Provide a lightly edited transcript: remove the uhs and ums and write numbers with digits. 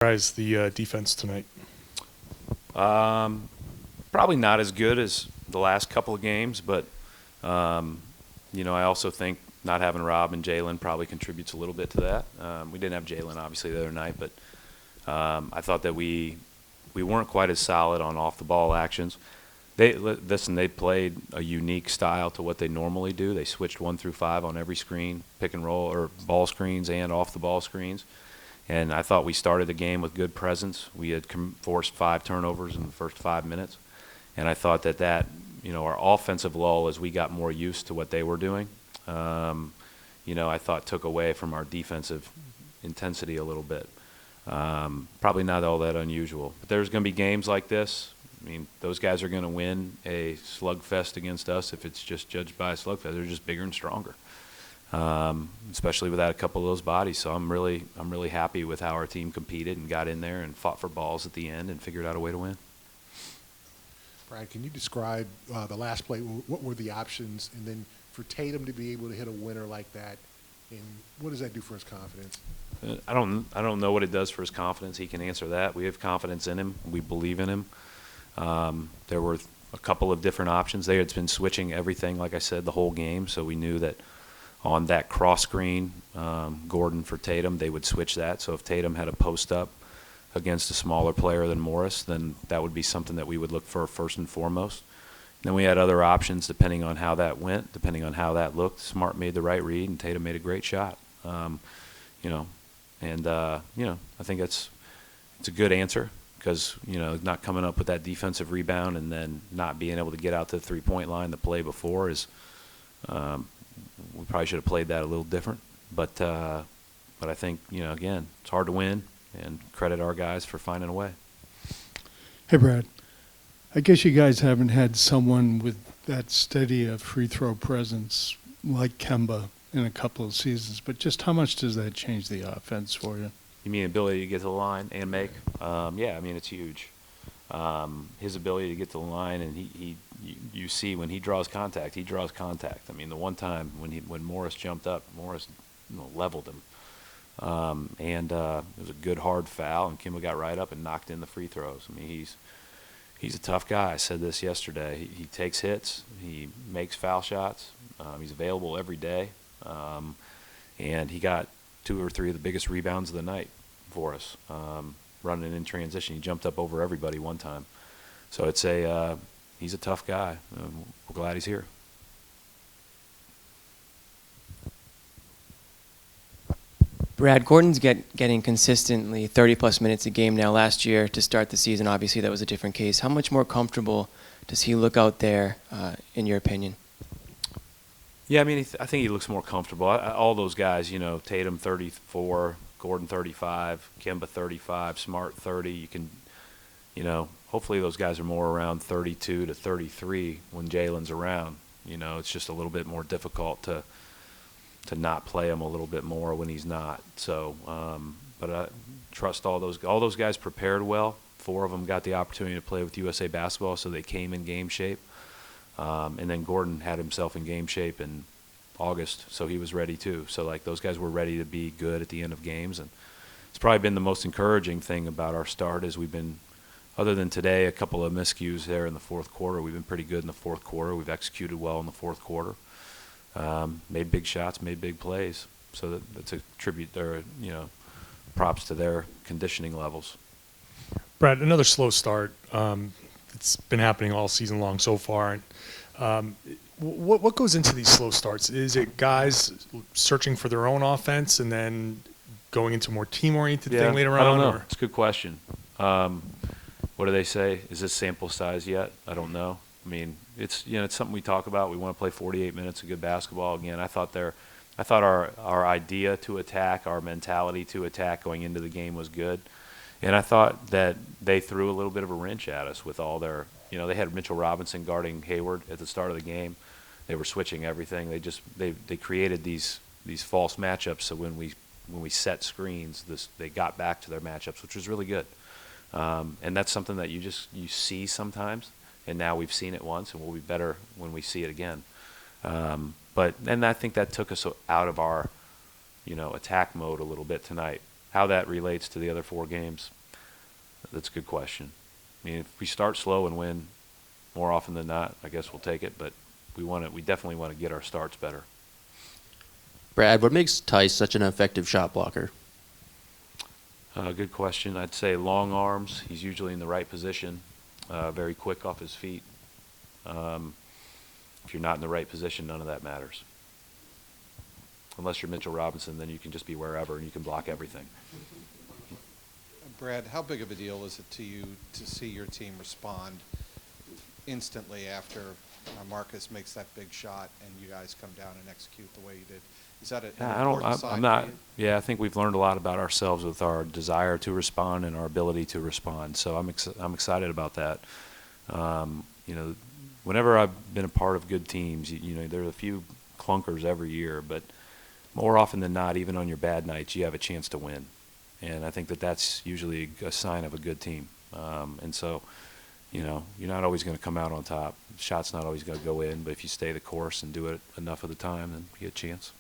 Guys, the defense tonight. Probably not as good as the last couple of games, but I also think not having Rob and Jalen probably contributes a little bit to that. We didn't have Jalen obviously the other night, but I thought that we weren't quite as solid on off the ball actions. They played a unique style to what they normally do. They switched 1 through 5 on every screen, pick and roll or ball screens and off the ball screens. And I thought we started the game with good presence. We had forced 5 turnovers in the first 5 minutes. And I thought that our offensive lull, as we got more used to what they were doing, I thought took away from our defensive intensity a little bit. Probably not all that unusual. But there's going to be games like this. I mean, those guys are going to win a slugfest against us if it's just judged by a slugfest. They're just bigger and stronger. Especially without a couple of those bodies. So I'm really happy with how our team competed and got in there and fought for balls at the end and figured out a way to win. Brian, can you describe the last play? What were the options? And then for Tatum to be able to hit a winner like that, and what does that do for his confidence? I don't know what it does for his confidence. He can answer that. We have confidence in him. We believe in him. There were a couple of different options. They had been switching everything, like I said, the whole game. So we knew that on that cross screen, Gordon for Tatum, they would switch that. So if Tatum had a post up against a smaller player than Morris, then that would be something that we would look for first and foremost. Then we had other options depending on how that went, depending on how that looked. Smart made the right read, and Tatum made a great shot. I think it's a good answer because, not coming up with that defensive rebound and then not being able to get out to the three-point line the play before is we probably should have played that a little different. But I think, again, it's hard to win, and credit our guys for finding a way. Hey, Brad. I guess you guys haven't had someone with that steady a free throw presence like Kemba in a couple of seasons, but just how much does that change the offense for you? You mean ability to get to the line and make? It's huge. His ability to get to the line, and you see when he draws contact, he draws contact. I mean, the one time when Morris jumped up, Morris leveled him. It was a good hard foul, and Kemba got right up and knocked in the free throws. I mean, he's a tough guy. I said this yesterday. He takes hits. He makes foul shots. He's available every day. And he got 2 or 3 of the biggest rebounds of the night for us, running in transition. He jumped up over everybody one time. So he's a tough guy. We're glad he's here. Brad, Gordon's getting consistently 30-plus minutes a game now. Last year to start the season, obviously that was a different case. How much more comfortable does he look out there, in your opinion? Yeah, I mean, I think he looks more comfortable. All those guys, Tatum 34, Gordon 35, Kemba 35, Smart 30. You can, hopefully those guys are more around 32 to 33 when Jalen's around. It's just a little bit more difficult to not play him a little bit more when he's not. So, but I trust all those guys prepared well. 4 of them got the opportunity to play with USA Basketball, so they came in game shape. And then Gordon had himself in game shape in August, so he was ready too. So those guys were ready to be good at the end of games, and it's probably been the most encouraging thing about our start is we've been, other than today, a couple of miscues there in the fourth quarter. We've been pretty good in the fourth quarter. We've executed well in the fourth quarter. Made big shots, made big plays. So that's a tribute there, props to their conditioning levels. Brad, another slow start. It's been happening all season long so far. What goes into these slow starts? Is it guys searching for their own offense and then going into a more team-oriented thing later on? I don't know. It's a good question. What do they say? Is this sample size yet? I don't know. I mean, it's something we talk about. We want to play 48 minutes of good basketball. Again, I thought our idea to attack, our mentality to attack going into the game was good. And I thought that they threw a little bit of a wrench at us with all their, they had Mitchell Robinson guarding Hayward at the start of the game. They were switching everything. They created these false matchups. So when we set screens, they got back to their matchups, which was really good. And that's something that you see sometimes. And now we've seen it once, and we'll be better when we see it again. And I think that took us out of our, attack mode a little bit tonight. how that relates to the other 4 games, that's a good question. I mean, if we start slow and win more often than not, I guess we'll take it, but we definitely want to get our starts better. Brad, what makes Tice such an effective shot blocker? Good question. I'd say long arms. He's usually in the right position, very quick off his feet. If you're not in the right position, none of that matters. Unless you're Mitchell Robinson, then you can just be wherever and you can block everything. Brad, how big of a deal is it to you to see your team respond instantly after Marcus makes that big shot and you guys come down and execute the way you did? Is that an important sign I'm not. for you? Yeah, I think we've learned a lot about ourselves with our desire to respond and our ability to respond. So I'm excited about that. You know, whenever I've been a part of good teams, you know, there are a few clunkers every year, but more often than not, even on your bad nights, you have a chance to win. And I think that that's usually a sign of a good team. And so, you know, you're not always going to come out on top. The shot's not always going to go in, but if you stay the course and do it enough of the time, then you get a chance.